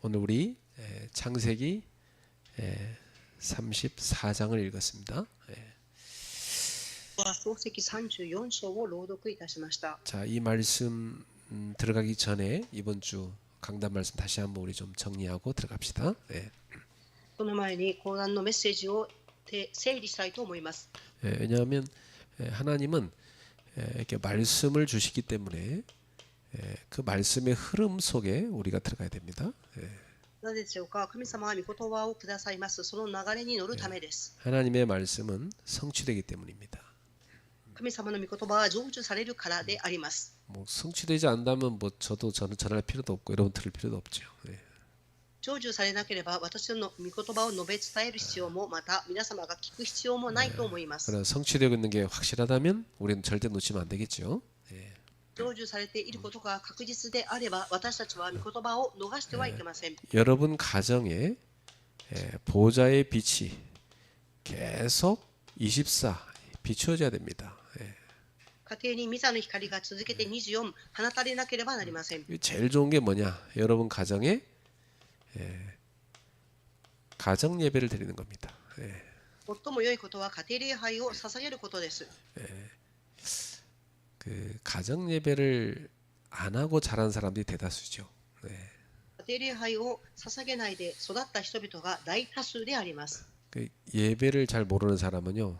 오늘 우리 창세기 34장을 읽었습니다. 漱石34章を朗読いたしました。 자, 이 말씀 들어가기 전에 이번 주 강단 말씀 다시 한번 우리 좀 정리하고 들어갑시다. その前に講談のメッセージを整理したいと思います。 왜냐하면 하나님은 이렇게 말씀을 주시기 때문에 그 말씀의 흐름 속에 우리가 들어가야 됩니다. なぜでしょうか。神様は御言葉をくださいます。その流れに乗るためです。 하나님의 말씀은 성취되기 때문입니다. 神様の御言葉は成就されるからであります。 뭐 성취되지 않다면 저는 전할 필요도 없고 여러분 들을 필요도 없죠. 成就されなければ私の御言葉を述べ伝える必要もまた皆様が聞く必要もないと思います。 그러나 성취되고 있는 게 확실하다면 우리는 절대 놓치면 안 되겠죠. 成就されていることが確実であれば私たちは御言葉を逃してはいけません。 여러분 가정에 보좌의 빛이 계속 24 비추어져야 됩니다. 家庭に御座の光が続けて24放たれなければなりません。 제일 좋은 게 뭐냐? 여러분 가정에 가정 예배를 드리는 겁니다. 最も良いことは家庭礼拝を捧げることです。 그 가정 예배를 안 하고 자란 사람들이 대다수죠. 家庭礼拝を捧げないで育った人々が大多数であります。 그 예배를 잘 모르는 사람은요,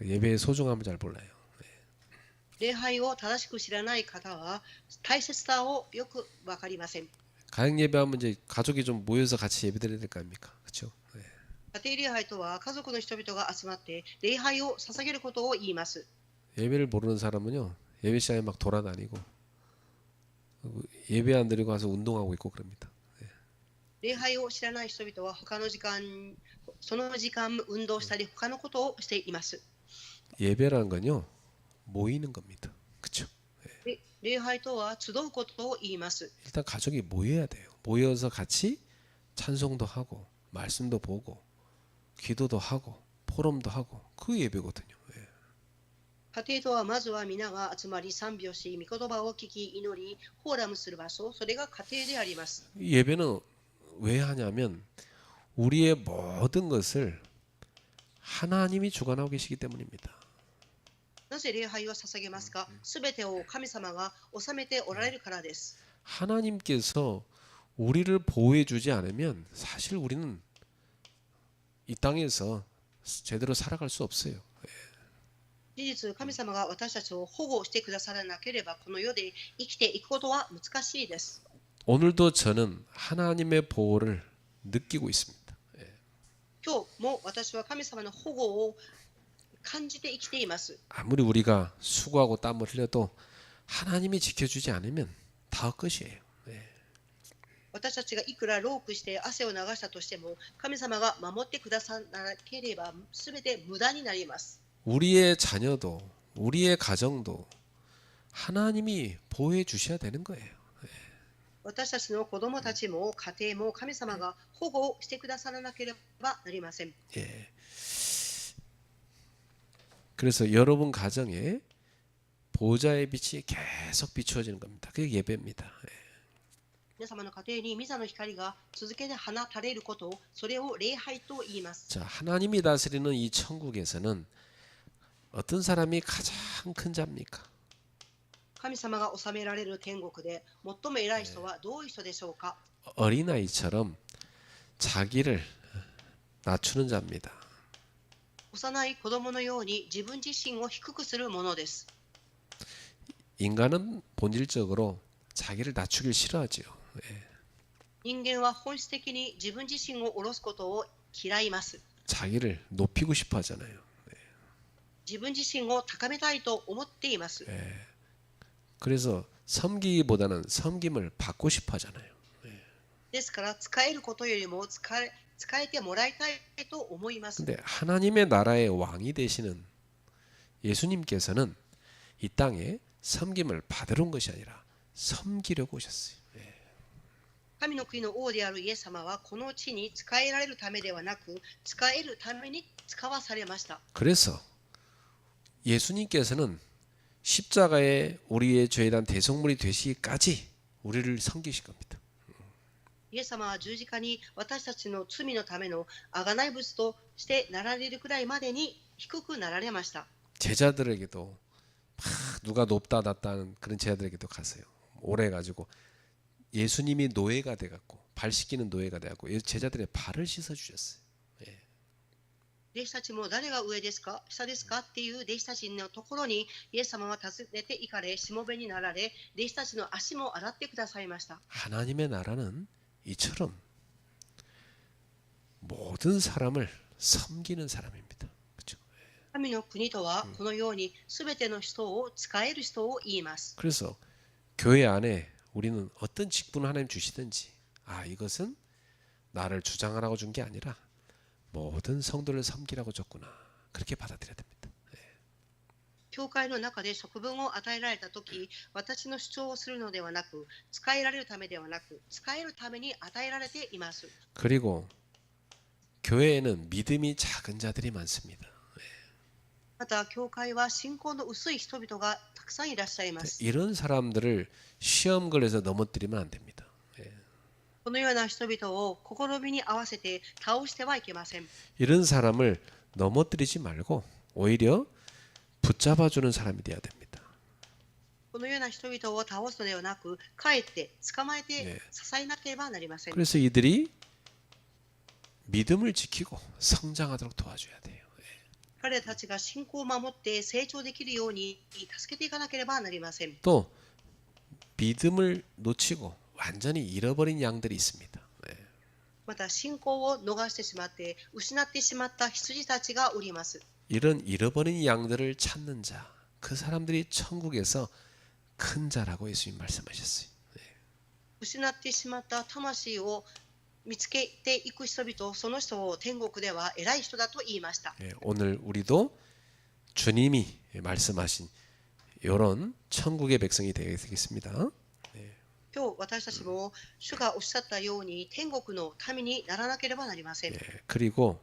예배의 소중함을 잘 몰라요. 礼拝を正しく知らない方は大切さをよく分かりません。 가정 예배하면 이제 가족이 좀 모여서 같이 예배드려야 될 거 아닙니까? 그렇죠? 家庭礼拝とは家族の人々が集まって礼拝を捧げることを言います。 예배를 모르는 사람은요, 예배 시간에 막 돌아다니고 예배 안 드리고 가서 운동하고 있고 그럽니다. 礼拝を知らない人々はその時間運動したり他のことをしています。 예배라는 건요, 모이는 겁니다. 그렇죠? 礼拝とは集うことを言います。 일단 가족이 모여야 돼요. 모여서 같이 찬송도 하고 말씀도 보고 기도도 하고 포럼도 하고 그 예배거든요. 家庭とはまずは皆が集まり賛美をし、御言葉を聞き祈り、フォーラムする場所、それが家庭であります。 예배는 왜 하냐면 우리의 모든 것을 하나님이 주관하고 계시기 때문입니다. なぜ礼拝を捧げますか。すべてを神様が治めておられるからです。 하나님께서 우리를 보호해 주지 않으면 사실 우리는 이 땅에서 제대로 살아갈 수 없어요. 事実、神様が私たちを保護してくださらなければ、この世で生きていくことは難しいです。 오늘도 저는 하나님의 보호를 느끼고 있습니다. 今日も私は神様の保護を感じて生きています。 아무리 우리가 수고하고 땀을 흘려도 하나님이 지켜주지 않으면 다 끝이에요. 私たちがいくら労苦して汗を流したとしても、神様が守ってくださらなければ、すべて無駄になります。 우리의 자녀도 우리의 가정도 하나님이 보호해 주셔야 되는 거예요. 私たちの子供たちも家庭も神様が保護してくださらなければなりません。 그래서 여러분 가정에 보좌의 빛이 계속 비추어지는 겁니다. 그게 예배입니다. 皆様の家庭に御座の光が続けて放たれること、それを礼拝と言います。 자, 하나님이 다스리는 이 천국에서는 어떤 사람이 가장 큰 자입니까? 神様が治められる天国で最も偉い人はどういう人でしょうか。 어린아이처럼 자기를 낮추는 자입니다. 幼い子供のように自分自身を低くするものです。 인간은 본질적으로 자기를 낮추길 싫어하지요. 人間は本質的に自分自身を下ろすことを嫌います。 자기를 높이고 싶어 하잖아요. 自分自身を高めたいと思っています。 그래서 섬기기보다는 섬김을 받고 싶어 하잖아요. ですから使えることよりも使えてもらいたいと思います。 근데 하나님의 나라의 왕이 되시는 예수님께서는 이 땅에 섬김을 받으러 온 것이 아니라 섬기려고 오셨어요. 神の国の王であるイエス様はこの地に使えられるためではなく、使えるために使わされました。 그래서 예수님께서는 십자가에 우리의 죄에 대한 대속물이 되시기까지 우리를 섬기실 겁니다. イエス様は十字架に私たちの罪のための贖い物としてなられるくらいまでに低くなられました。 제자들에게도 막 누가 높다 낮다 하는 그런 제자들에게도 가세요. 오래 가지고 예수님이 노예가 돼갖고 발 씻기는 노예가 돼갖고 제자들의 발을 씻어 주셨어요. 弟子たちも誰が上ですか下ですかっていう弟子たちのところにイエス様は訪ねて行かれ、しもべになられ、弟子たちの足も洗ってくださいました。 하나님의 나라는 이처럼 모든 사람을 섬기는 사람입니다. 그렇죠? 神の国とはこのように全ての人を使える人を言います。 그래서 교회 안에 우리는 어떤 직분을 하나님 주시든지 이것은 나를 주장하라고 준 게 아니라 모든 성도를 섬기라고 줬구나. 그렇게 받아들여야 됩니다. 教会の中で職分を与えられたとき、私の主張をするのではなく、使えられるためではなく、使えるために与えられています。 그리고 교회에는 믿음이 작은 자들이 많습니다. また、教会は信仰の薄い人々がたくさんいらっしゃいます。 이런 사람들을 시험 걸려서 넘어뜨리면 안 됩니다. このような人々を試みに合わせて倒してはいけません。 이런 사람을 넘어뜨리지 말고 오히려 붙잡아주는 사람이 돼야 됩니다. このような人々を倒すのではなく、かえって捕まえて支えなければなりません。 그래서 이들이 믿음을 지키고 성장하도록 도와줘야 돼요. 彼たちが信仰を守って成長できるように助けていかなければなりません。 또 믿음을 놓치고 완전히 잃어버린 양들이 있습니다. また信仰を逃してしまって失ってしまった羊たちがおります。 이런 잃어버린 양들을 찾는 자, 그 사람들이 천국에서 큰 자라고 예수님 말씀하셨어요. 失ってしまった魂を見つけていく人々、その人を天国では偉い人だと言いました。 오늘 우리도 주님이 말씀하신 이런 천국의 백성이 되겠습니다. 今日私たちも主がおっしゃったように天国の民にならなければなりません。 그리고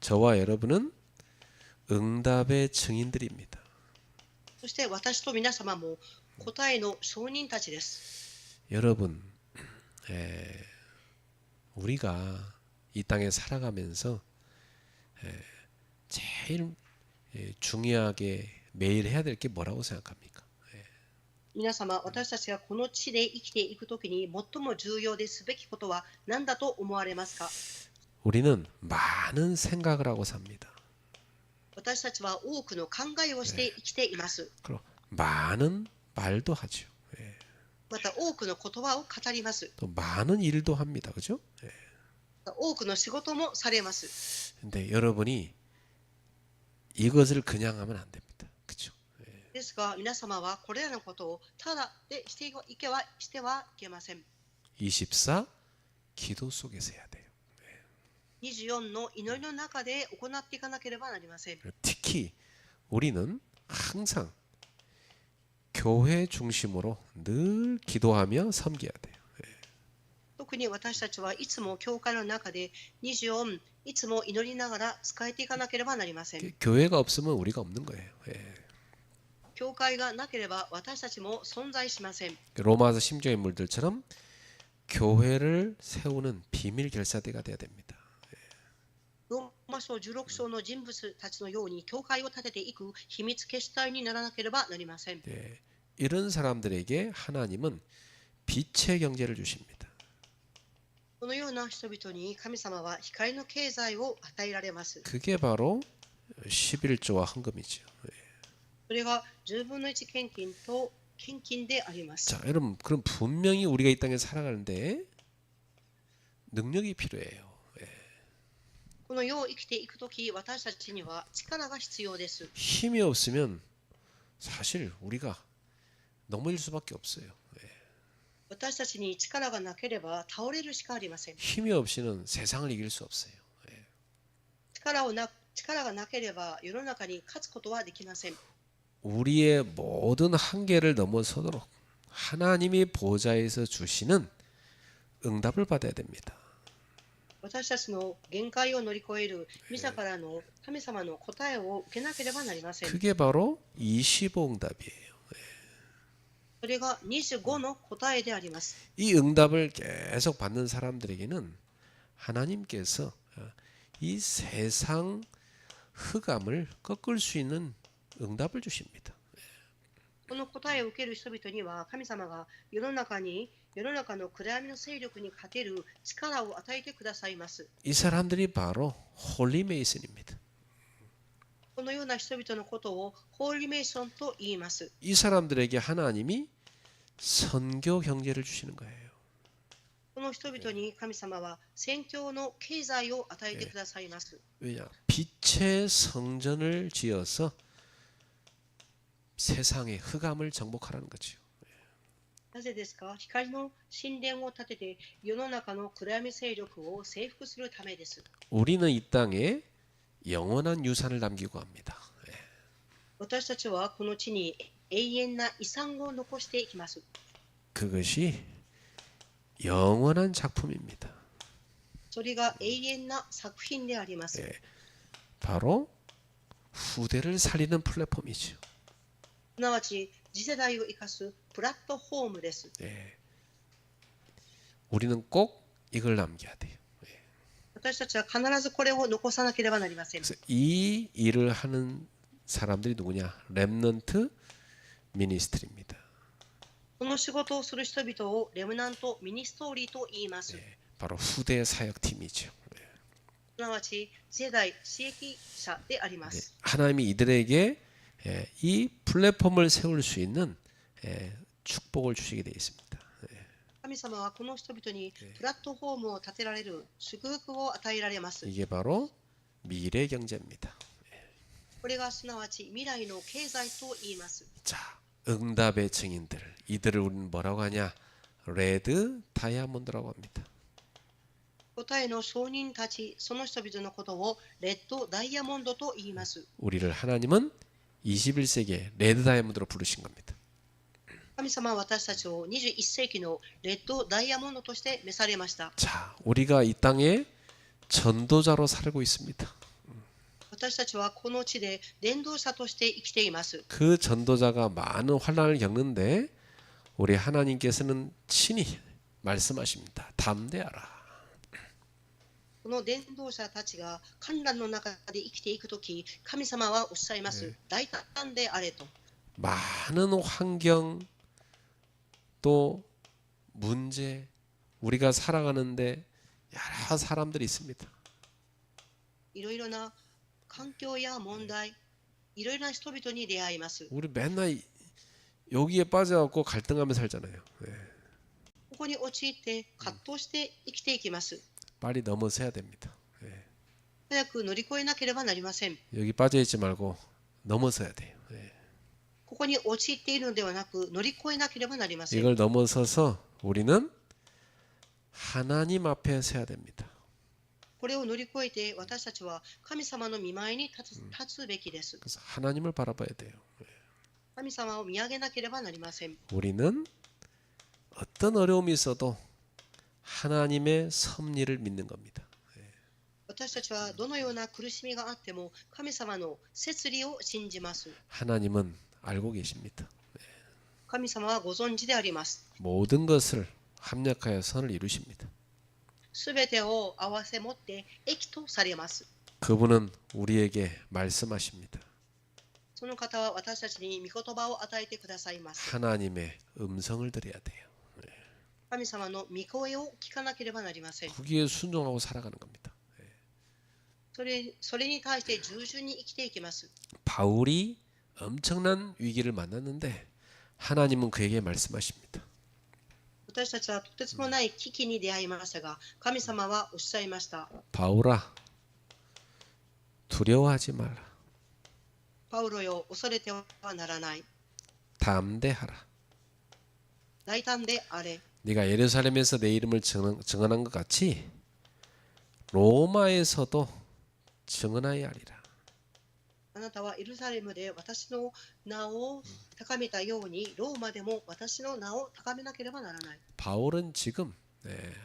저와 여러분은 응답의 증인들입니다. そして私と皆様も答えの証人たちです。 여러분, 우리가 이 땅에 살아가면서 제일 중요하게 매일 해야 될 게 뭐라고 생각합니까? 皆様、私たちがこの地で生きていくときに最も重要ですべきことは何だと思われますか？ 우리는 많은 생각을 하고 삽니다. 私たちは多くの考えをして生きています。 그리고 많은 말도 하죠. また多くの言葉を語ります。 또 많은 일도 합니다. 그죠? 多くの仕事もされます。 근데 여러분이 이것을 그냥 하면 안 됩니다. 그죠? ですが、皆様はこれらのことをただでしてはいけません。 24 기도 속에서 해야 돼요. 24の祈りの中で行っていかなければなりません。 특히 우리는 항상 교회 중심으로 늘 기도하며 섬겨야 돼요. 特に私たちはいつも教会の中で24いつも祈りながら使えていかなければなりません。 교회가 없으면 우리가 없는 거예요. 教会がなければ私たちも存在しません。 로마서 심지어 인물들처럼 교회를 세우는 비밀 결사대가 돼야 됩니다. ローマ書16章の人物たちのように教会を立てていく秘密結体にならなければなりません。 이런 사람들에게 하나님은 빛의 경제를 주십니다. このような人々に神様は光の経済を与えられます。 그게 바로 11조와 헌금이죠. それが10分の1献金と献金であります。 자, 여러분, 그럼 분명히 우리가 이 땅에 살아가는데 능력이 필요해요. この世を生きていくとき、私たちには力が必要です。 힘이 없으면 사실 우리가 넘어질 수밖에 없어요. 私たちに力がなければ倒れるしかありません。 힘이 없이는 세상을 이길 수 없어요. 力がなければ世の中に勝つことはできません。 우리의 모든 한계를 넘어서도록 하나님이 보좌에서 주시는 응답을 받아야 됩니다. 私たちの限界を乗り越える自らの神様の答えを受けなければなりません。 그게 바로 25응답이에요. それが25の答えであります。 이 응답을 계속 받는 사람들에게는 하나님께서 이 세상 흑암을 꺾을 수 있는 응답을 주십니다. この答えを受ける人々には神様が世の中の暗闇の勢力に勝てる力を与えてくださいます。 이 사람들이 바로 홀리메이슨입니다. このような人々のことをホーリメーションと言います。 이 사람들에게 하나님이 선교 경제를 주시는 거예요. この人々に神様は宣教の経済を与えてくださいます。 왜냐? 빛의 성전을 지어서 세상의 흑암을 정복하라는 거죠. なぜですか？光の神殿を建てて世の中の暗闇勢力を征服するためです。 우리는 이 땅에 영원한 유산을 남기고 합니다. 私たちはこの地に永遠な遺産を残していきます。 그것이 영원한 작품입니다. それが永遠な作品であります。 바로 후대를 살리는 플랫폼이죠. すなわち次世代を生かすプラットフォームです。 우리는 꼭 이걸 남겨야 돼요. 私たちは必ずこれを残さなければなりません。 그래서 이 일을 하는 사람들이 누구냐? 렘넌트 미니스트리입니다. この仕事をする人々をレムナント・ミニストーリーと言います。 바로 후대 사역팀이죠. すなわち次世代刺激者であります。 하나님이 이들에게 이 플랫폼을 세울 수 있는 축복을 주시게 되어 있습니다. 神様はこの人々にプラットフォームを立てられる祝福を与えられます。 이게 바로 미래 경제입니다. これがすなわち未来の経済と言います。 자, 응답의 증인들, 이들을 우리는 뭐라고 하냐? 레드 다이아몬드라고 합니다. 答えの証人たち、その人々のことをレッドダイヤモンドと言います。 우리를 하나님은 21세기에 레드 다이아몬드로 부르신 겁니다. 神様は私たちを21世紀のレッドダイヤモンドとして召されました。 자, 우리가 이 땅에 전도자로 살고 있습니다. 私たちはこの地で伝道者として生きています。 그 전도자가 많은 환난을 겪는데 우리 하나님께서는 친히 말씀하십니다. 담대하라. この伝道者たちが観覧の中で生きていくとき、神様はおっしゃいます。大胆であれと。 많은 환경 또 문제 우리가 살아가는데 여러 사람들이 있습니다. いろいろな環境や問題、いろいろな人々に出会います。 우리 맨날 여기에 빠져갖고 갈등하며 살잖아요. ここに陥って葛藤して生きていきます。 빨리 넘어서야 됩니다. 早く乗り越えなければなりません。 여기 빠져있지 말고 넘어서야 돼요. ここに陥っているのではなく乗り越えなければなりません。 이걸 넘어서서 우리는 하나님 앞에 서야 됩니다. これを乗り越えて私たちは神様の御前に立つべきです。 그래서 하나님을 바라봐야 돼요. 神様を見上げなければなりません。 우리는 어떤 어려움이 있어도 하나님의 섭리를 믿는 겁니다. 私たちはどのような苦しみがあっても神様の摂理を信じます。 하나님은 알고 계십니다. 神様はご存知であります。 모든 것을 합력하여 선을 이루십니다. すべてを合わせ持って益とされます。 그분은 우리에게 말씀하십니다. その方は私たちに御言葉を与えてくださいます。 하나님의 음성을 들어야 돼요. 神様の御声を聞かなければなりません。 거기에 순종하고 살아가는 겁니다. それに対して従順に生きていきます。 바울이 엄청난 위기를 만났는데 하나님은 그에게 말씀하십니다. 私たちはとてつもない危機に出会いましたが、神様はおっしゃいました。 바울아, 두려워하지 마라. パウロよ、恐れてはならない。 담대하라. 大胆であれ。 네가 예루살렘에서 내 이름을 증언한 것 같이 로마에서도 증언하여야 하리라. あなたはエルサレムで私の名を高めたように、ローマでも私の名を高めなければならない。 바울은 지금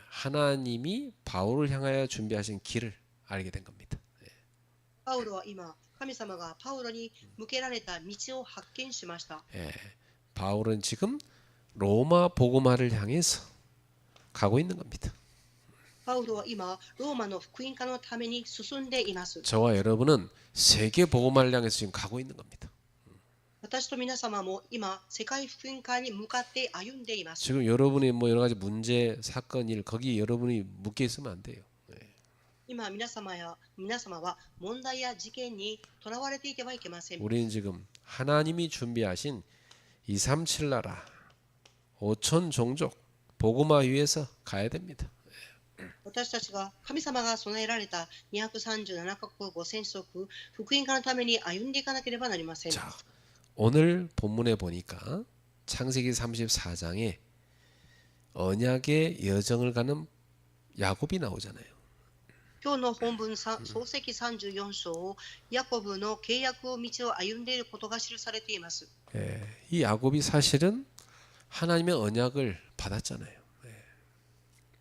하나님이 바울을 향하여 준비하신 길을 알게 된 겁니다. パウロは今、神様がパウロに向けられた道を発見しました。 바울은 지금 로마 복음화를 향해서 가고 있는 겁니다. パウロは今、ローマの福音化のために進んでいます。 저와 여러분은 세계 복음화를 향해서 지금 가고 있는 겁니다. 私と皆様も今、世界福音化に向かって歩んでいます。 지금 여러분이 뭐 여러 가지 문제, 사건, 일 거기 여러분이 묶여 있으면 안 돼요. 今、皆様は問題や事件にとらわれていてはいけません。 우리는 지금 하나님이 준비하신 237 나라 5천 종족 복음화 위해서 가야 됩니다. 私たちが神様が備えられた237カ国5000族福音化のために歩んでいかなければなりません。 자, 오늘 본문에 보니까 창세기 34장에 언약의 여정을 가는 야곱이 나오잖아요. 今日の本文創世記34章、ヤコブの契約を道を歩んでいることが記されています。 이 야곱이 사실은 하나님의 언약을 받았잖아요.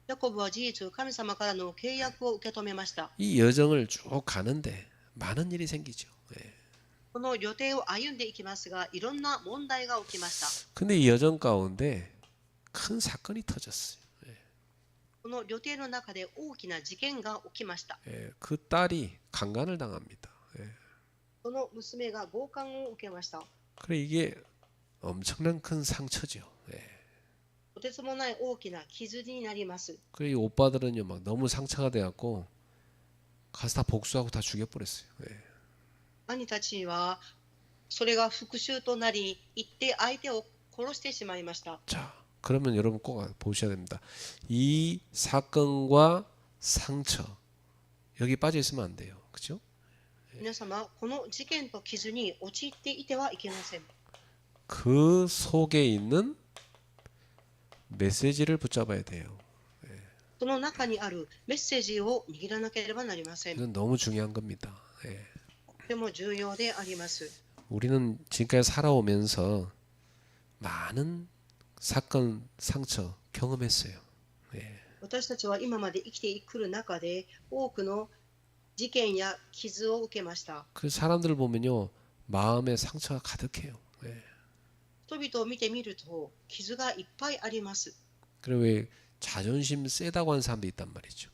ヤコブは事実、神様からの契約を受け止めました。 이 여정을 쭉 가는데 많은 일이 생기죠. この予定を歩んでいきますが、いろんな問題が起きました。 근데 이 여정 가운데 큰 사건이 터졌어요. この予定の中で大きな事件が起きました。 그 딸이 강간을 당합니다. その娘が強姦を受けました。 그래 이게 엄청난 큰 상처죠. とてつもない大きな傷になります。 그래 이 오빠들은요 막 너무 상처가 돼갖고 가서 다 복수하고 다 죽여버렸어요. 兄たちはそれが復讐となり、行って相手を殺してしまいました。 자, 그러면 여러분 꼭 보셔야 됩니다. 이 사건과 상처 여기 빠져 있으면 안 돼요. 그렇죠? 皆様、この事件と傷に陥っていてはいけません。 그 속에 있는 메시지를 붙잡아야 돼요. その中にあるメッセージを握らなければなりません。と 이건 너무 중요한 겁니다. ても重要であります。 우리는 지금까지 살아오면서 많은 사건, 상처 경험했어요. 私たちは今まで生きてくる中で多くの事件や傷を受けました。 그 사람들을 보면요 마음에 상처가 가득해요. 人々を見てみると傷がいっぱいあります。 그리고 왜 자존심 세다고 하는 사람도 있단 말이죠.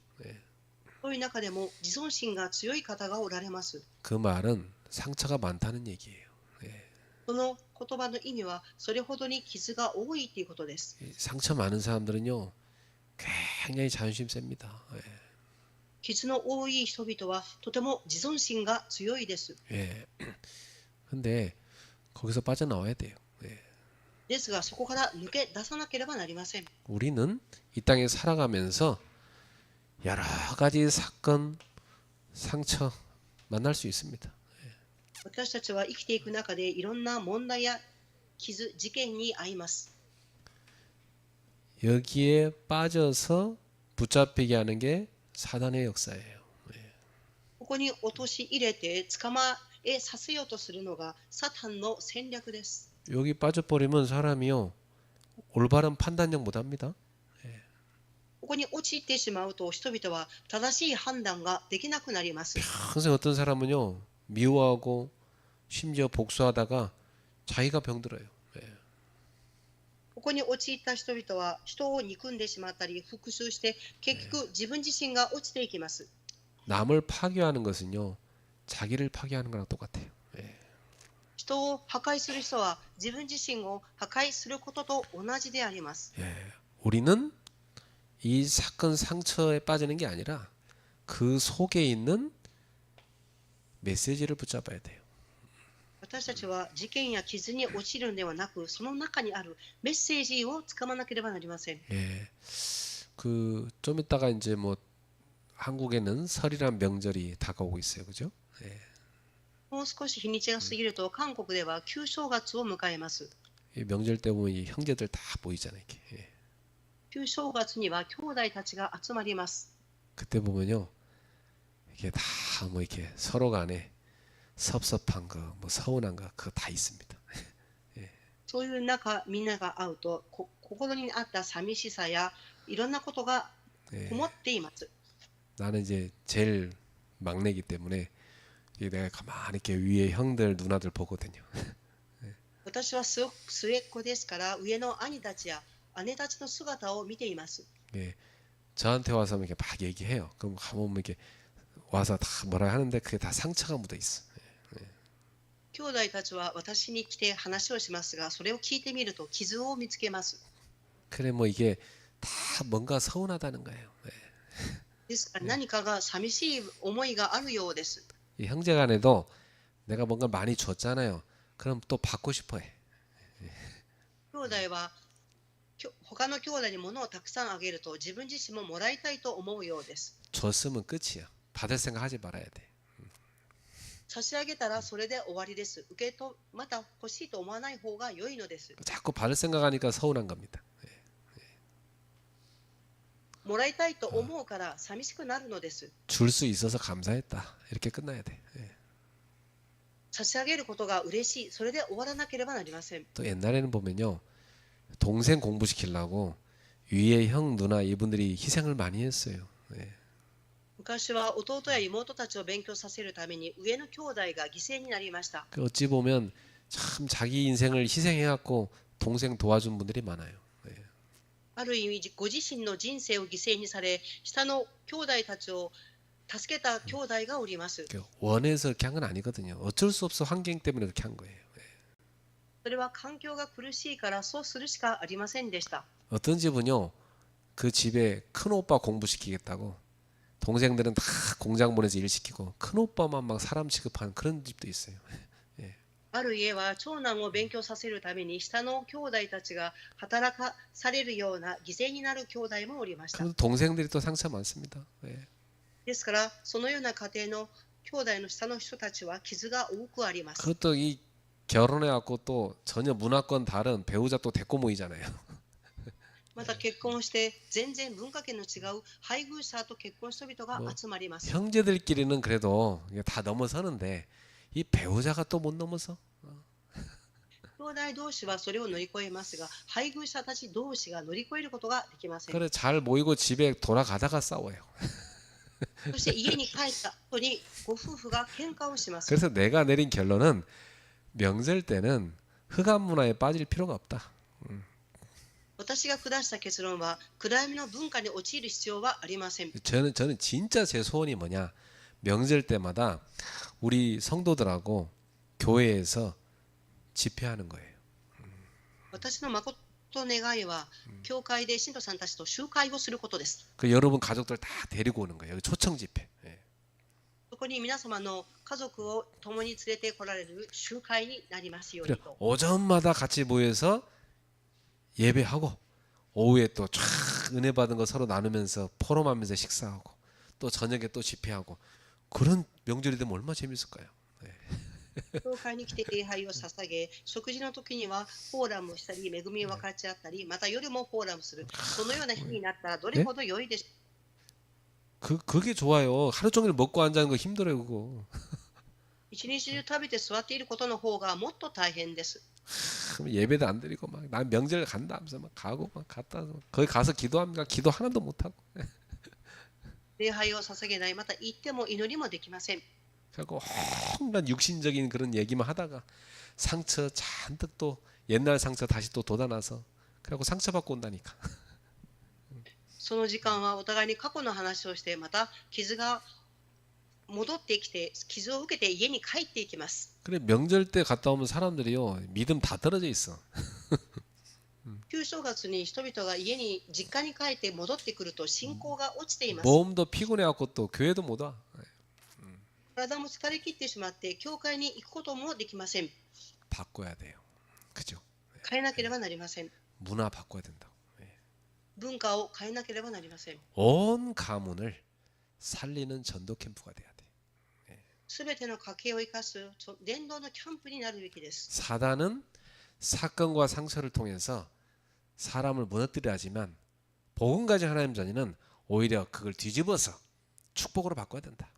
そういう中でも自尊心が強い方がおられます。 그 말은 상처가 많다는 얘기예요. その言葉の意味はそれほどに傷が多いということです。 상처 많은 사람들은요 굉장히 자존심 셉니다. 傷の多い人々はとても自尊心が強いです。 근데 거기서 빠져나와야 돼요. ですがそこから抜け出さなければなりません。 우리는 이 땅에 살아가면서 여러 가지 사건, 상처 만날 수 있습니다. 私たちは生きていく中でいろんな問題や傷、事件に遭います。 여기에 빠져서 붙잡히게 하는 게 사단의 역사예요. ここに陥れて捕まえさせようとするのがサタンの戦略です。 여기 빠져버리면 사람이요 올바른 판단력 못합니다. ここに陥ってしまうと人々は正しい判断ができなくなります。 평생 어떤 사람은요 미워하고 심지어 복수하다가 자기가 병들어요. ここに陥った人々は人を憎んでしまったり復讐して結局自分自身が落ちていきます。 남을 파괴하는 것은요 자기를 파괴하는 거랑 똑같아요. 人を破壊する人は自分自身を破壊することと同じであります。 우리는 이 사건 상처에 빠지는 게 아니라 그 속에 있는 메시지를 붙잡아야 돼요. 私たちは事件や傷に陥るのではなく、その中にあるメッセージをつかまなければなりません。 그 좀 이따가 이제 뭐 한국에는 설이란 명절이 다가오고 있어요, 그죠? もう少し日にちが過ぎると、韓国では旧正月を迎えます。 이 명절 때 보면 이 형제들 다 모이잖아요, 이렇게. 旧正月には兄弟たちが集まります。 그때 보면요, 이게 다 뭐 이렇게 서로 간에 섭섭한 거, 뭐 서운한 거, 그거 다 있습니다. そういう中、みんなが会うと、心にあった寂しさやいろんなことがこもっています。 나는 이제 제일 막내이기 때문에 내가 가만히 이렇게 위에 형들 누나들 보거든요. 私は末っ子ですから、上の兄たちや姉たちの姿を見ています。 예, 저한테 와서 이렇게 막 얘기해요. 그럼 가보면 이렇게 와서 다 뭐라 하는데 그게 다 상처가 묻어 있어. 兄弟たちは私に来て話をしますが、それを聞いてみると傷を見つけます。 그래 뭐 이게 다 뭔가 서운하다는 거예요. 예. ですから何かが寂しい思いがあるようです。 이 형제간에도 내가 뭔가 많이 줬잖아요. 그럼 또 받고 싶어해. 兄弟は他の兄弟に物をたくさんあげると自分自身ももらいたいと思うようです。 줬으면 끝이야. 받을 생각하지 말아야 돼. 差し上げたらそれで終わりです。受けとまた欲しいと思わない方が良いのです。 자꾸 받을 생각하니까 서운한 겁니다. もらいたいと思うから寂しくなるのです。 줄 수 있어서 감사했다. 이렇게 끝나야 돼. 예. 差し上げることが嬉しい。それで終わらなければなりません。 또 옛날에는 보면요. 동생 공부시키려고 위에 형 누나 이분들이 희생을 많이 했어요. 예. 昔は弟や妹たちを勉強させるために上の兄弟が犠牲になりました。 그 어찌 보면 참 자기 인생을 희생해갖고 동생 도와준 분들이 많아요. 예. ある意味ご自身の人生を犠牲にされ、下の兄弟たちを助けた兄弟がおります。 원해서 그렇게 한 건 아니거든요. 어쩔 수 없어 환경 때문에 그렇게 한 거예요. 예. それは環境が苦しいからそうするしかありませんでした。 어떤 집은요. 그 집에 큰 오빠 공부시키겠다고 동생들은 다 공장 보내서 일 시키고 큰 오빠만 막 사람 취급하는 그런 집도 있어요. ある家は長男を勉強させるために下の兄弟たちが働かされるような犠牲になる兄弟もおりました。 그래도 동생들이 또 상처 많습니다. 예. ですからそのような家庭の兄弟の下の人たちは傷が多くあります。 그것도 이 결혼해갖고 또 전혀 문화권 다른 배우자 또 데리고 모이잖아요. また結婚して全然文化圏の違う配偶者と結婚した人々が集まります。 형제들끼리는 그래도 이게 다 넘어서는데 이 배우자가 또 못 넘어서. 兄弟同士はそれを乗り越えますが、配偶者たち同士が乗り越えることができません。 그래 잘 모이고 집에 돌아가다가 싸워요. そして家に帰った後にご夫婦が喧嘩をします。 그래서 내가 내린 결론은 명절 때는 흑암 문화에 빠질 필요가 없다. 私が下した結論は暗闇の文化に陥る必要はありません。 저는 진짜 제 소원이 뭐냐? 명절 때마다 우리 성도들하고 교회에서 집회하는 거예요. 私の誠の願いは、教会で信徒さんたちと集会をすることです。 그 여러분 가족들 다 데리고 오는 거예요. 초청 집회. 예. そこに皆様の家族を共に連れて来られる集会になりますよう 그래 にと。 오전마다 같이 모여서 예배하고 오후에 또 쫙 은혜 받은 거 서로 나누면서 포럼하면서 식사하고 또 저녁에 또 집회하고 그런 명절이 되면 얼마나 재밌을까요? 教会に来て礼拝を捧げ、食事の時にはフォーラムをしたり、恵みを分かち合ったり、また夜もフォーラムする。そのような日になったらどれほど良いでしょう。 그게 좋아요. 하루 종일 먹고 앉아는 거 힘들어요 그거. 一日中食べて座っていることの方がもっと大変です。 그럼 예배도 안 드리고 막 난 명절 간다 하면서 막 가고 막 갔다 거기 가서 기도합니까? 기도 하나도 못 하고. 礼拝を捧げない、また行っても祈りもできません。 그리고 온갖 육신적인 그런 얘기만 하다가 상처 잔뜩 또 옛날 상처 다시 또 돋아나서 그래갖고 상처받고 온다니까. その時間はお互いに過去の話をして、また傷が戻ってきて、傷を受けて家に帰っていきます。 그래 명절 때 갔다 오면 사람들이요 믿음 다 떨어져 있어. 旧正月に人々が家に実家に帰って戻ってくると信仰が落ちています。 몸도 피곤해갖고 또 교회도 못 와. 体も疲れ切ってしまって教会に行くこともできません。 바꿔야 돼요. 그죠? 変えなければなりません。 문화 바꿔야 된다고. 文化を変えなければなりません。 온 가문을 살리는 전도 캠프가 돼야 돼. すべての家計を生かす伝道のキャンプになるべきです。 사단은 사건과 상처를 통해서 사람을 무너뜨리려 하지만 복음 가진 하나님 자녀는 오히려 그걸 뒤집어서 축복으로 바꿔야 된다.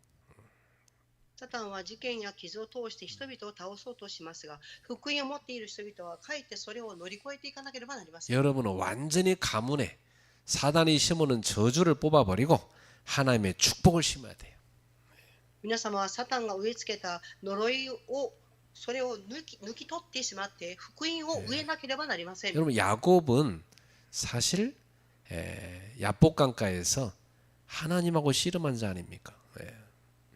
サタンは事件や傷を通して人々を倒そうとしますが、福音を持っている人々はかえってそれを乗り越えていかなければなりません。 여러분은 완전히 가문에 사단이 심어놓은 저주를 뽑아버리고 하나님의 축복을 심어야 돼요. 皆様はサタンが植え付けた呪いをそれを抜き取ってしまって福音を植えなければなりません。 여러분 야곱은 사실 야복강가에서 하나님하고 씨름한 자 아닙니까?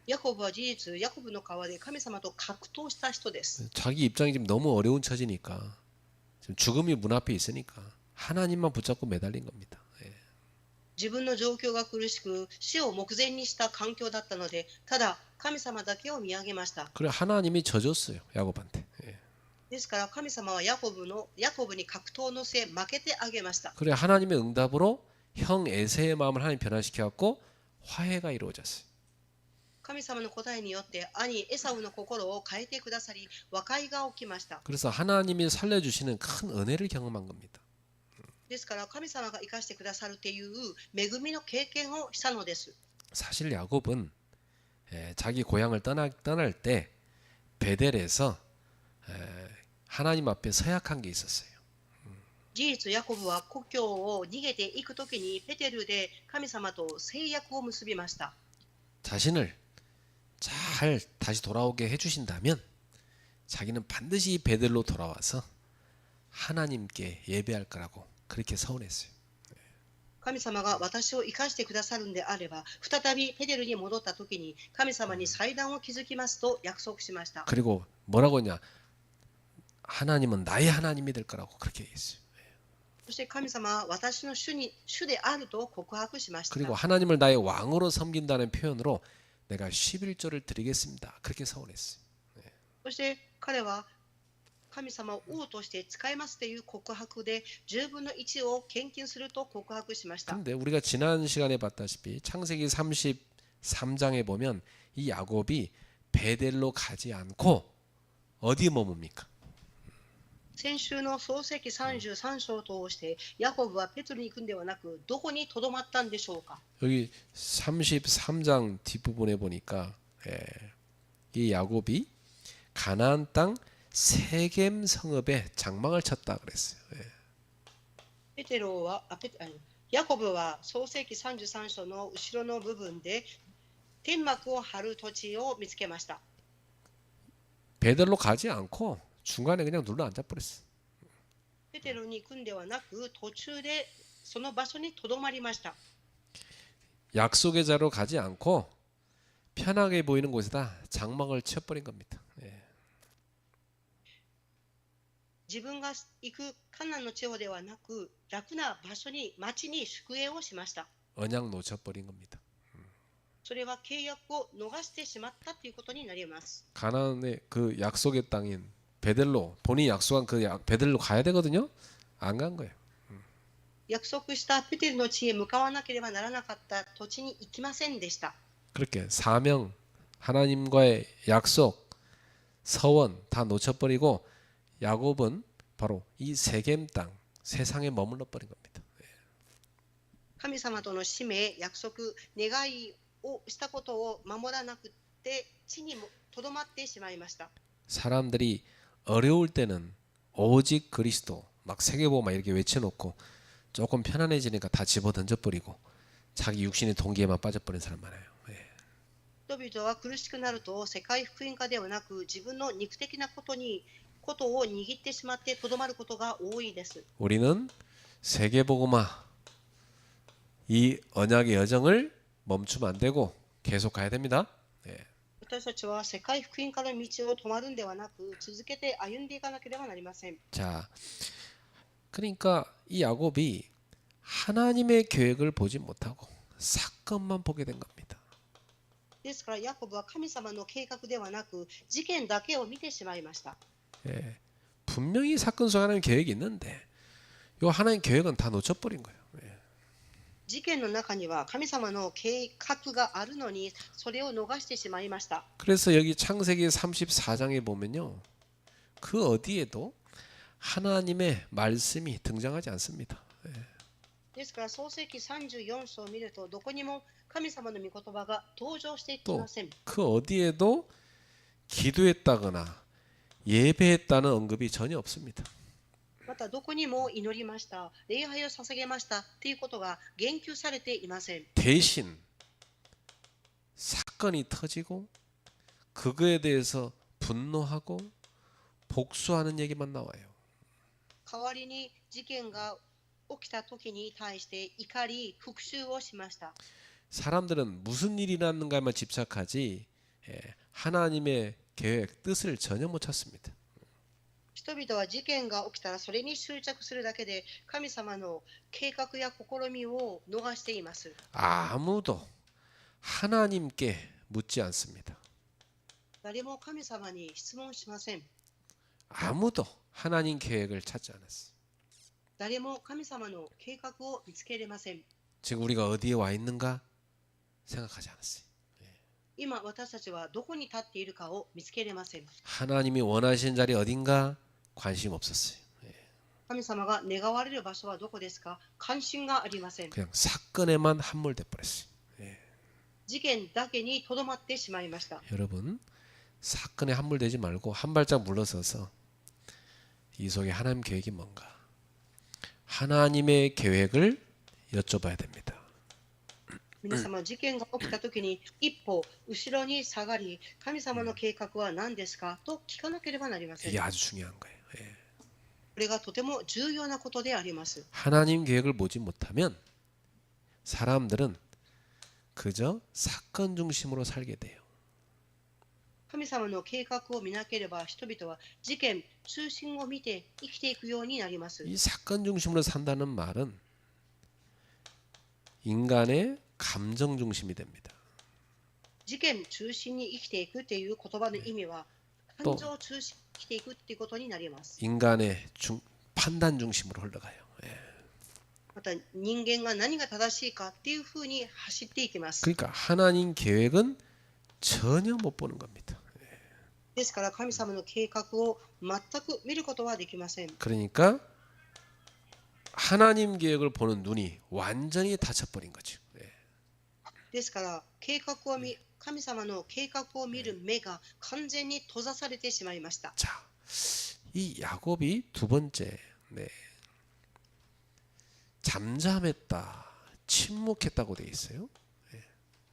ヤコブは事実、ヤコブの川で神様と格闘した人です。 자기 입장이 지금 너무 어려운 처지니까 지금 죽음이 문 앞에 있으니까 하나님만 붙잡고 매달린 겁니다. 自分の状況が苦しく死を目前にした環境だったので、ただ神様だけを見上げました。 그래 하나님이 져줬어요 야곱한테. ですから神様はヤコブに格闘の末負けてあげました。 그래 하나님의 응답으로 형 에세의 마음을 하나님 변화시켜 갖고 화해가 이루어졌어요. 神様の答えによって兄エサウの心を変えてくださり、和解が起きました。 그래서 하나님이 살려주시는 큰 은혜를 경험한 겁니다. ですから神様が生かしてくださるという恵みの経験をしたのです。 사실 야곱은 자기 고향을 떠날 때 베델에서 하나님 앞에 서약한 게 있었어요. 事実、ヤコブは故郷を逃げていくときにペテルで神様と誓約を結びました。 자신을 잘 다시 돌아오게 해주신다면 자기는 반드시 베델로 돌아와서 하나님께 예배할 거라고 그렇게 서운했어요. 神様が私を生かしてくださるんであれば、再びペテルに戻ったときに神様に祭壇を築きますと約束しました。 그리고 뭐라고 했냐? 하나님은 나의 하나님이 될 거라고 그렇게 얘기했어요. そして神様は私の主であると告白しました。 그리고 하나님을 나의 왕으로 섬긴다는 표현으로 내가 11조를 드리겠습니다. 그렇게 서운했어요. そして彼は神様を王として使いますという告白で10分の1を献金すると告白しました。 근데 우리가 지난 시간에 봤다시피 창세기 33장에 보면 이 야곱이 베델로 가지 않고 어디에 머뭅니까? 先週の創世記33章を通してヤコブはペテルに行くんではなくどこにとどまったんでしょうか。 여기 33장 뒷부분에 보니까 이 야곱이 가나안 땅 세겜 성읍에 장막을 쳤다 그랬어요. ヤコブは創世記33章の後ろの部分で天幕を張る土地を見つけました。 베델로 가지 않고 중간에 그냥 눌러 앉아 버렸어. ペテルに行くんではなく途中でその場所にとどまりました。 약속의 자로 가지 않고 편하게 보이는 곳에다 장막을 쳐버린 겁니다. 自分が行くカナンの地方ではなく楽な場所に町に宿営をしました。 언약 놓쳐버린 겁니다. それは契約を逃してしまったということになります。 가나안의 그 약속의 땅인 베델로 본인이 약속한 그 베델로 가야 되거든요. 안 간 거예요. 約束したペテルの地へ向かわなければならなかった土地に行きませんでした。 그렇게 사명, 하나님과의 약속, 서원 다 놓쳐버리고 야곱은 바로 이 세겜 땅, 세상에 머물러 버린 겁니다. 神様との使命、約束、願いをしたことを守らなくて地にとどまってしまいました。 사람들이 어려울 때는 오직 그리스도 막 세계보고 막 이렇게 외쳐놓고 조금 편안해지니까 다 집어 던져버리고 자기 육신의 동기에만 빠져버린 사람 많아요. 人々は苦しくなると世界福音化ではなく自分の肉的なことを握ってしまってとどまることが多いです。 우리는 세계복음화 이 언약의 여정을 멈추면 안 되고 계속 가야 됩니다. 私たちは世界福音化の道を止まるんではなく続けて歩んでいかなければなりません。 자, 그러니까 이 야곱이 하나님의 계획을 보지 못하고 사건만 보게 된 겁니다. ですからヤコブは神様の計画ではなく事件だけを見てしまいました。 분명히 사건 속에 하나님 계획이 있는데 이 하나님 계획은 다 놓쳐버린 거예요. 事件の中には神様の計画があるのにそれを逃してしまいました。 그래서 여기 창세기 34장에 보면요. 그 어디에도 하나님의 말씀이 등장하지 않습니다. ですから創世記34章を見るとどこにも神様の御言葉が登場してきません。 그 어디에도 기도했다거나 예배했다는 언급이 전혀 없습니다. またどこにも祈りました、礼拝を捧げましたということが言及されていません。 대신 사건이 터지고 그거에 대해서 분노하고 복수하는 얘기만 나와요. 代わりに事件が起きた時に対して怒り復讐をしました。 사람들은 무슨 일이 났는가에만 집착하지 하나님의 계획, 뜻을 전혀 못 찾습니다. 人々は事件が起きたらそれに執着するだけで神様の計画や試みを逃しています。 아무도 하나님께 묻지 않습니다. 誰も神様に質問しません。 아무도 하나님 계획을 찾지 않았어요. 誰も神様の計画を見つけれません。 지금 우리가 어디에 와 있는가 생각하지 않았어요. 今私たちはどこに立っているかを見つけれません。 하나님이 원하시는 자리 어딘가 관심 없었어요. 神様が願われる場所はどこですか？関心がありません。 그냥 사건에만 함몰돼 버렸어요. 事件だけにとどまってしまいました。 여러분 사건에 함몰되지 말고 한 발짝 물러서서 이 속에 하나님 계획이 뭔가 하나님의 계획을 여쭤봐야 됩니다. 皆様、事件が起きたときに一歩後ろに下がり、神様の計画は何ですかと聞かなければなりません。 이게 아주 중요한 거예요. これがとても重要なことであります。 하나님 계획을 보지 못하면 사람들은 그저 사건 중심으로 살게 돼요. 神様の計画を見なければ人々は事件、中心を見て生きていくようになります。 이 사건 중심으로 산다는 말은 인간의 감정 중심이 됩니다. 事件中心に生きていくという言葉の意味は、感情中心に生きていくということになります。 인간의 판단 중심으로 흘러가요. また人間が何が正しいかっていうふうに走っていきます。 그러니까 하나님 계획은 전혀 못 보는 겁니다. ですから神様の計画を全く見ることはできません。 그러니까 하나님 계획을 보는 눈이 완전히 닫혀버린 거죠. ですから神様の計画を見る目が完全に閉ざされてしまいました。 자, 이 야곱이 두 번째 잠잠했다, 침묵했다고 돼 있어요.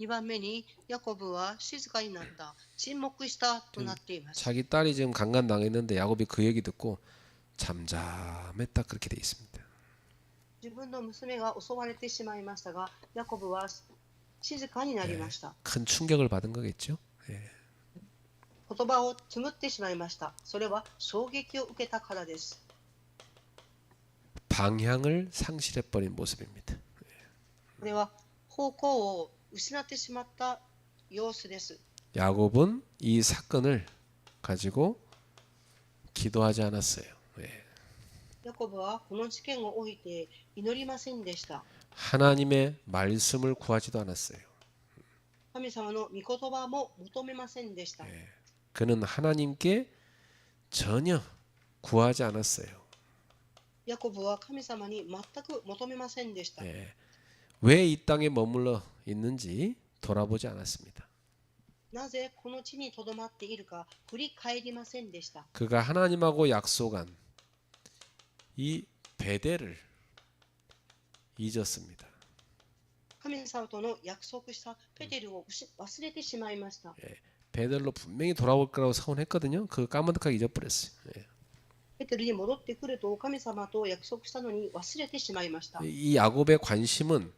2番目にヤコブは静かになった、沈黙したとなっています。 자기 딸이 지금 강간당했는데 야곱이 그 얘기 듣고 잠잠했다 그렇게 돼 있습니다. 自分の娘が襲われてしまいましたが、ヤコブは静かになりました。 큰 충격을 받은 거겠죠. 言葉を紡ってしまいました。それは衝撃を受けたからです。 방향을 상실해버린 모습입니다. これは方向を失ってしまった様子です。 야곱은 이 사건을 가지고 기도하지 않았어요. ヤコブはこの事件を置いて祈りませんでした。 하나님의 말씀을 구하지도 않았어요. 神様の御言葉も求めませんでした。 그는 하나님께 전혀 구하지 않았어요. ヤコブは神様に全く求めませんでした。 왜 이 땅에 머물러 있는지 돌아보지 않았습니다. なぜこの地にとどまっているか振り返りませんでした。 그가 하나님하고 약속한 이 베델을 잊었습니다. 神様との約束したペテルを忘れてしまいました。 베델로 분명히 돌아올 거라고 서원했거든요. 그거 까마득하게 잊어버렸어요. ペテルに戻ってくると神様と約束したのに忘れてしまいました。 이 야곱의 관심은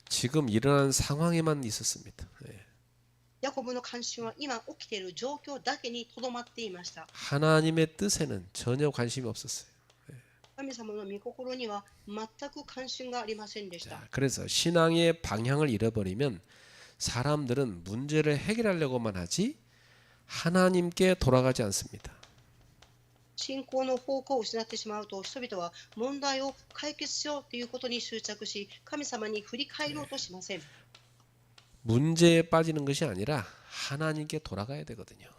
지금 일어난 상황에만 있었습니다. ヤコブの関心は今起きている状況だけにとどまっていました。 하나님의 뜻에는 전혀 관심이 없었어요. 神様の御心には全く関心がありませんでした。 자, 그래서 신앙의 방향을 잃어버리면 사람들은 문제를 해결하려고만 하지 하나님께 돌아가지 않습니다. 信仰の方向を失ってしまうと人々は問題を解決しようということに執着し神様に振り返ろうとしません。 문제에 빠지는 것이 아니라 하나님께 돌아가야 되거든요.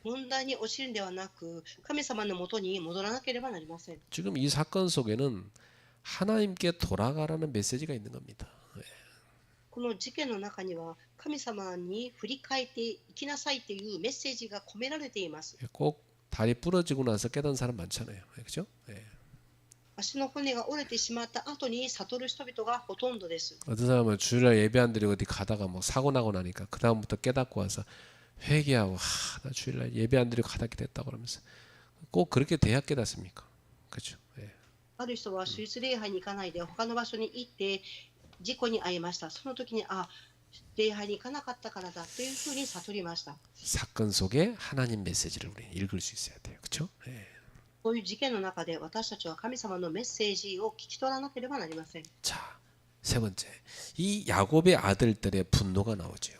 問題に陥るんではなく神様のもとに戻らなければなりません。 지금 이 사건 속에는 하나님께 돌아가라는 메시지가 있는 겁니다. この事件の中には神様に振り返っていきなさいというメッセージが込められています。 꼭 다리 부러지고 나서 깨닫는 사람 많잖아요. 그렇죠? 足の骨が折れてしまった後に悟る人々がほとんどです。 어떤 사람은 주일날 예배 안 드리고 어디 가다가 뭐 사고 나고 나니까 그 다음부터 깨닫고 와서 회개하고 나 주일날 예배 안 드리고 가닥게 됐다고 그러면서 꼭 그렇게 돼야 깨닫습니까? 그렇죠. 예. ある人はスイス礼拝に行かないで他の場所に行って事故に遭いました。その時に礼拝に行かなかったからだというふうに悟りました。 사건 속에 하나님 메시지를 우리 읽을 수 있어야 돼요. 그렇죠? 예. そういう事件の中で私たちは神様のメッセージを聞き取らなければなりません。 자, 세 번째. 이 야곱의 아들들의 분노가 나오죠.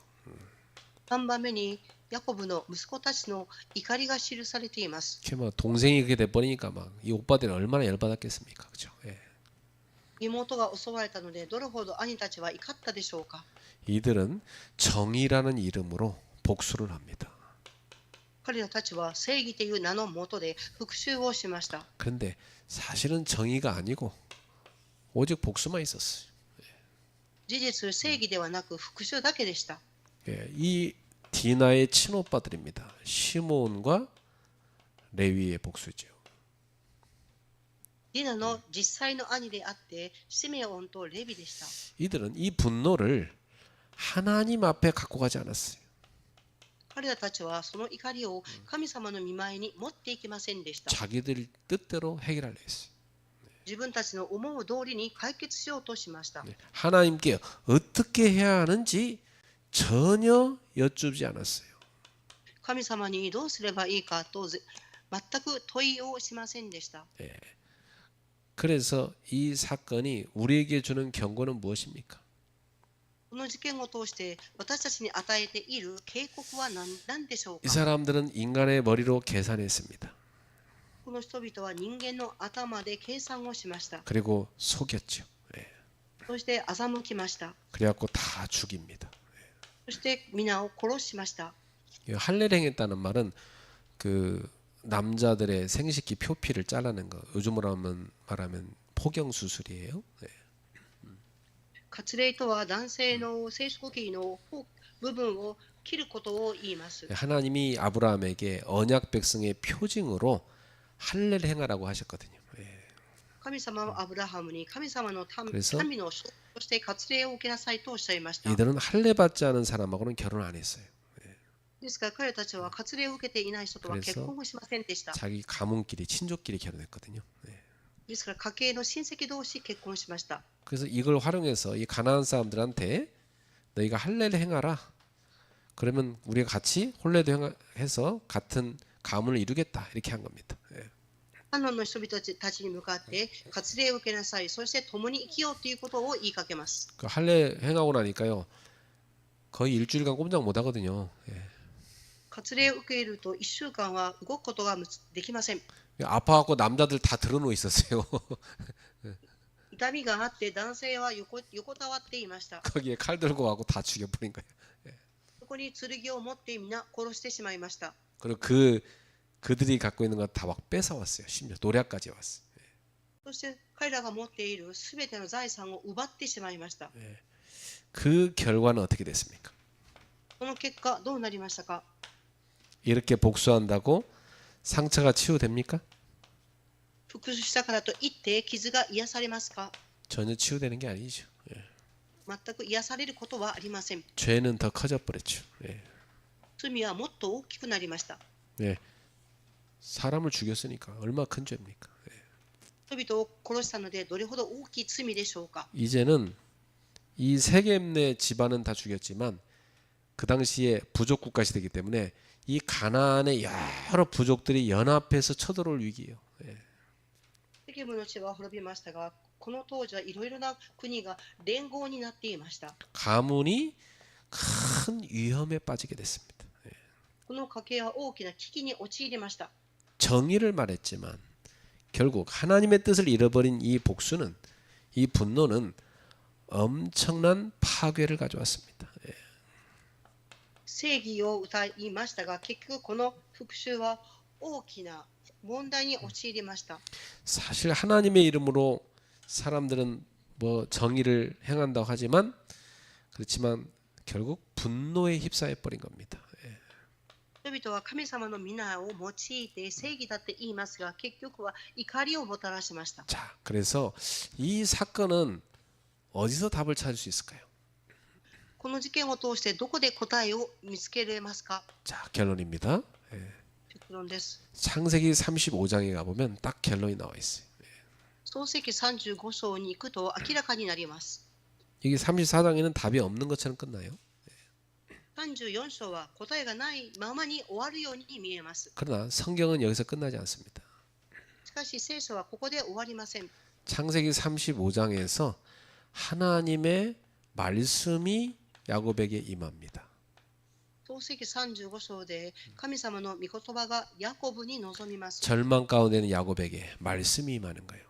3番目にヤコブの息子たちの怒りが記されています。 이렇게 뭐 동생이 그렇게 돼 버리니까 막 이 오빠들이 얼마나 열받았겠습니까? 그렇죠? 예. 妹が襲われたのでどれほど兄たちは怒ったでしょうか。 이들은 정의라는 이름으로 복수를 합니다. 彼らたちは正義という名のもとで復讐をしました。 그런데 사실은 정의가 아니고 오직 복수만 있었어요. 事実、正義ではなく復讐だけでした。 예, 이 디나의 친오빠들입니다. 시몬과 레위의 복수죠. ディナの実際の兄であってシメオンとレビでした。 이들은 이 분노를 하나님 앞에 갖고 가지 않았어요. 彼らたちはその怒りを神様の御前に持っていきませんでした。 자기들 뜻대로 해결하려 했어요. 自分たちの思う通りに解決しようとしました。 하나님께 어떻게 해야 하는지 전혀 여쭙지 않았어요. 神様にどうすればいいかと全く問いをしませんでした。 그래서 이 사건이 우리에게 주는 경고는 무엇입니까? この事件を通して私たちに与えている警告は何でしょう 이 か。 사람들은 인간의 머리로 계산했습니다. この人々は人間の頭で計算をしました。 그리고 속였죠. そして欺きました。 그래갖고 다 죽입니다. そして皆を殺しました。 할례를 행했다는 말은 그 남자들의 생식기 표피를 잘라낸 거. 요즘으로 말하면 포경 수술이에요. 割礼とは男性の生殖器の部分を切ることを言います。 하나님이 아브라함에게 언약 백성의 표징으로 할례를 행하라고 하셨거든요. 神様はアブラハムに神様の 그래서 民の証として割礼を受けなさいとおっしゃいました。 이들은 할례 받지 않은 사람하고는 결혼 안 했어요. ですから彼たちは割礼を受けていない人とは結婚をしませんでした。 자기 가문끼리 친족끼리 결혼했거든요. ですから家系の親戚同士結婚しました。 그래서 이걸 활용해서 이 가나안 사람들한테 너희가 할례를 행하라. 그러면 우리가 같이 혼례도 해서 같은 가문을 이루겠다. 이렇게 한 겁니다. カナンの人々たちに向かって割礼を受けなさい、そして共に生きようということを言いかけます。 그 할례 행하고 나니까요. 거의 일주일간 꼼짝 못 하거든요. 割礼を受けると1週間は動くことができません。 아파갖고 남자들 다 드러누워 있었어요. 痛みがあって男性は横たわっていました。 거기에 칼 들고 가고 다 죽여버린 거예요. そこに剣を持って皆殺してしまいました。 그리고 그들이 갖고 있는 거 다 막 뺏어왔어요. 심지어 노략까지 왔어요. そして彼らが持っているすべての財産を奪ってしまいました。 그 결과는 어떻게 됐습니까? その結果どうなりましたか。 이렇게 복수한다고 상처가 치유됩니까? 復讐したからといって傷が癒されますか。 전혀 치유되는 게 아니죠. 全く癒されることはありません。 죄는 더 커져 버렸죠. 罪はもっと大きくなりました。 사람을 죽였으니까 얼마나 큰 죄입니까? 人々を殺したのでどれほど大きい罪でしょうか。 이제는 이 세겜 내 집안은 다 죽였지만 그 당시에 부족 국가 시대이기 때문에 이 가나안의 여러 부족들이 연합해서 쳐들어올 위기예요. セケムの地は滅びましたが、この当時はいろいろな国が連合になっていました。 가문이 큰 위험에 빠지게 됐습니다. この家系は大きな危機に陥りました。 정의를 말했지만 결국 하나님의 뜻을 잃어버린 이 복수는 이 분노는 엄청난 파괴를 가져왔습니다. 正義を歌いましたが、結局この復讐は大きな問題に陥りました。 사실 하나님의 이름으로 사람들은 뭐 정의를 행한다고 하지만 그렇지만 결국 분노에 휩싸여 버린 겁니다. 人々は神様の皆を用いて正義だって言いますが、結局は怒りをもたらしました。 자, 그래서 이 사건은 어디서 답을 찾을 수 있을까요? この事件を通してどこで答えを見つけられますか？ 자, 결론입니다. 結論です。 창세기 35장에 가보면 딱 결론이 나와 있어요. 創世記35章に行くと明らかになります。 이게 34장에는 답이 없는 것처럼 끝나요. 34章は答えがないままに終わるように見えます。 그러나 성경은 여기서 끝나지 않습니다. しかし聖書はここで終わりません。 창세기 35장에서 하나님의 말씀이 야곱에게 임합니다. 創世記35章で神様の御言葉がヤコブに臨みます。 절망 가운데는 야곱에게 말씀이 임하는 거예요.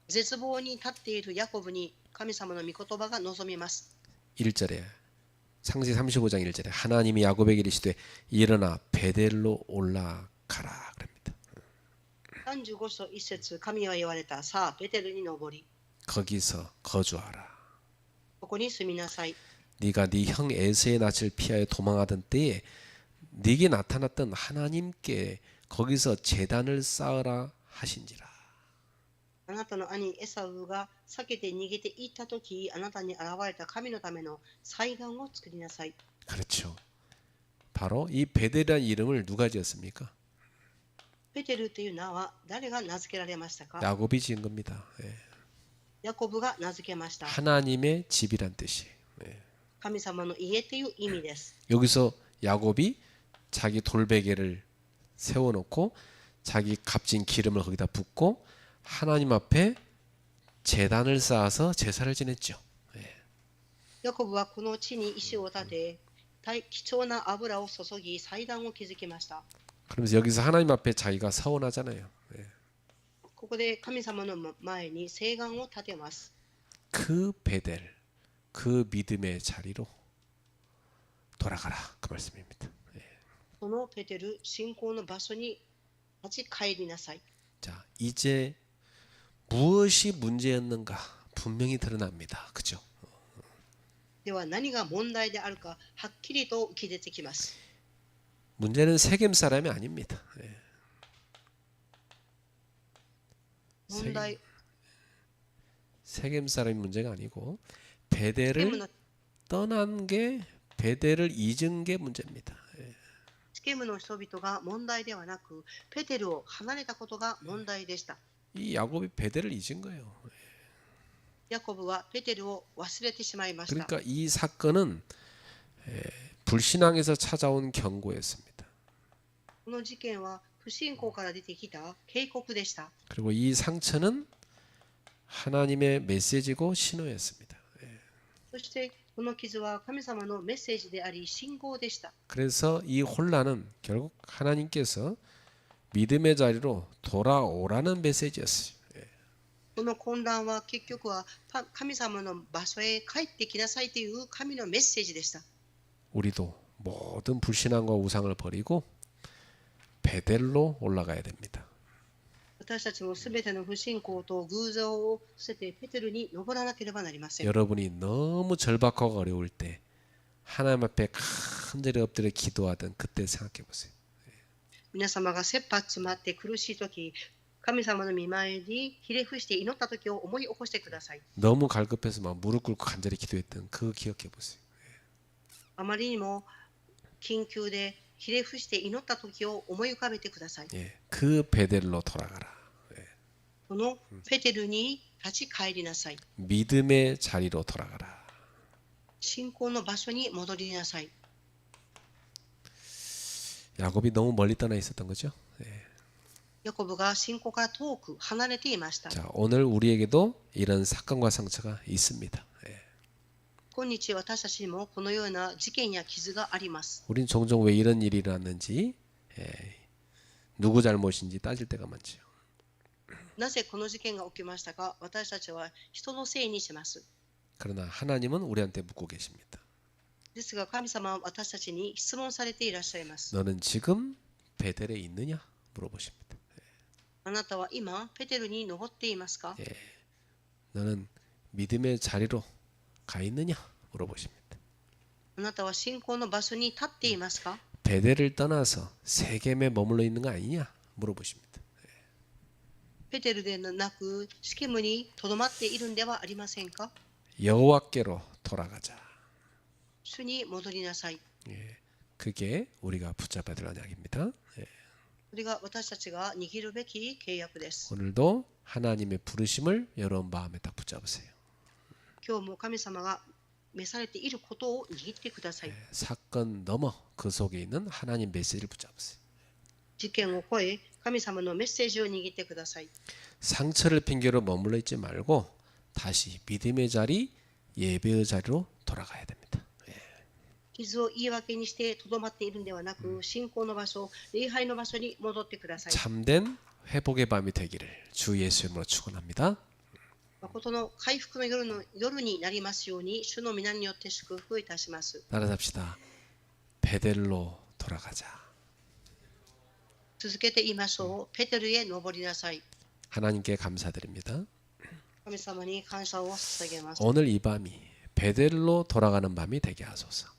絶望に立っているヤコブに神様の御言葉が臨みます。 1절에 창세기 35장 1절에 하나님이 야곱에게 이르시되 일어나 베델로 올라가라 그럽니다. 35章1節神は言われた。さあベテルに登り 거기서 거주하라. ここに住みなさい。 네가 네 형 에서의 낯을 피하여 도망하던 때에 네게 나타났던 하나님께 거기서 제단을 쌓으라 하신지라. あなたの兄エサウが避けて逃げていったとき、あなたに現れた神のための祭壇を作りなさい。 그렇죠. 바로 이 베델이라는 이름을 누가 지었습니까? ベテルという名は誰が名付けられましたか？ 야곱이 지은 겁니다. ヤコブが名付けました。 하나님의 집이란 뜻이에요. 神様の家という意味です。 여기서 야곱이 자기 돌베개를 세워놓고 자기 값진 기름을 거기다 붓고 하나님 앞에 제단을 쌓아서 제사를 지냈죠. ヤコブはこの地に石を建て、貴重な油を注ぎ、祭壇を築きました。 그러면서 여기서 하나님 앞에 자기가 서원하잖아요. ここで神様の前に聖願を建てます。 그 베델, 그 믿음의 자리로 돌아가라 그 말씀입니다. そのベテル、信仰の場所に立ち返りなさい。 자, 이제 무엇이 문제였는가 분명히 드러납니다. 그죠? では何が問題であるかはっきりと浮き出てきます。 문제는 세겜 사람이 아닙니다. 問題、 세겜 사람이 문제가 아니고 シケム 베델을 の 떠난 게 베델을 잊은 게 문제입니다. シケムの人々が問題ではなく、ペテルを離れたことが問題でした。 이 야곱이 베델을 잊은 거예요. ヤコブはペテルを忘れてしまいました。 그러니까 이 사건은 불신앙에서 찾아온 경고였습니다. この事件は不信仰から出てきた警告でした。 그리고 이 상처는 하나님의 메시지고 신호였습니다. そしてこの傷は神様のメッセージであり信号でした。 그래서 이 혼란은 결국 하나님께서 믿음의 자리로 돌아오라는 메시지였어요. この混乱は結局は神様の場所へ帰ってきなさいという神のメッセージでした。 우리도 모든 불신앙과 우상을 버리고 베델로 올라가야 됩니다. 私たちもすべての不信仰と偶像を捨ててペテルに登らなければなりません。 여러분이 너무 절박하고 어려울 때 하나님 앞에 간절히 엎드려 기도하던 그때 생각해 보세요. 皆様が切羽詰まって苦しいとき、神様の御前にひれ伏して祈ったときを思い起こしてください。 너무 갈급해서 막 무릎 꿇고 간절히 기도했던 그거 기억해 보세요. あまりにも緊急でひれ伏して祈ったときを思い浮かべてください。 예, 그 베델로 돌아가라. このペテルに立ち返りなさい。 믿음의 자리로 돌아가라. 信仰の場所に戻りなさい。 야곱이 너무 멀리 떠나 있었던 거죠. 예. ヤコブが信仰から遠く離れていました。 자, 오늘 우리에게도 이런 사건과 상처가 있습니다. 예. 今日私たちにもこのような事件や傷があります。 우린 종종 왜 이런 일이 일어났는지 누구 잘못인지 따질 때가 많죠. なぜこの事件が起きましたか？私たちは人のせいにします。 그러나 하나님은 우리한테 묻고 계십니다. ですが神様は私たちに質問されていらっしゃいます。 너는 지금 베델에 있느냐? 물어보십니다. あなたは今ペテルに登っていますか？ 너는 믿음의 자리로 가 있느냐? 물어보십니다. あなたは信仰の場所に立っていますか？ 베델을 떠나서 세겜에 머물러 있는 거 아니냐? 물어보십니다. ペテルでなくシケムにとどまっているんではありませんか？ 여호와께로 돌아가자. 主に戻りなさい。 예, 그게 우리가 붙잡아야 될 언약입니다. 예, それが私たちが握るべき契約です。 오늘도 하나님의 부르심을 여러분 마음에 딱 붙잡으세요. 今日も神様が召されていることを握ってください。 예, 사건 넘어 그 속에 있는 하나님 메시지를 붙잡으세요. 事件を超え、神様のメッセージを握ってください。 상처를 핑계로 머물러 있지 말고 다시 믿음의 자리, 예배의 자리로 돌아가야 됩니다. 傷を言い訳にしてとどまっているんではなく、信仰の場所、礼拝の場所に戻ってください。 참된 회복의 밤이 되기를 주 예수 이름으로 축원합니다. 誠の回復の夜になりますように、主の皆によって祝福いたします。 따라잡시다. 베델로 돌아가자. 続けて言いましょう。ペテルへ登りなさい。 하나님께 감사드립니다. 神様に感謝を捧げます。 오늘 이 밤이 베델로 돌아가는 밤이 되게 하소서.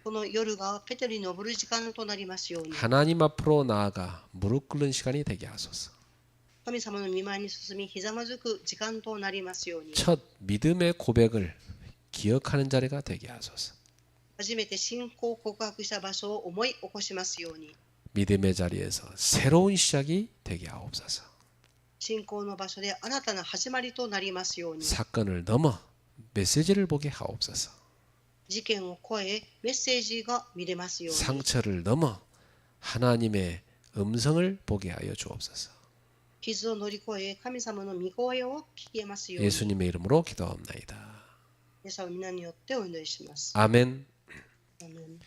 この夜がペテルに登る時間となりますように、 하나님 앞으로 나아가 무릎 꿇는 시간이 되게 하소서. 神様の御前に進み、ひざまずく時間となりますように、 첫 믿음의 고백을 기억하는 자리가 되게 하소서. 初めて信仰を告白した場所を思い起こしますように、 믿음의 자리에서 새로운 시작이 되게 하옵소서. 信仰の場所で新たな始まりとなりますように、 사건을 넘어 메시지를 보게 하옵소서. 事件を超えメッセージが見れますように、 상처를 넘어 하나님의 음성을 보게 하여 주옵소서. 傷を乗り越え神様の御声を聞けますように、 예수님의 이름으로 기도하옵나이다. 皆さん皆によってお祈りします。 아멘. アーメン。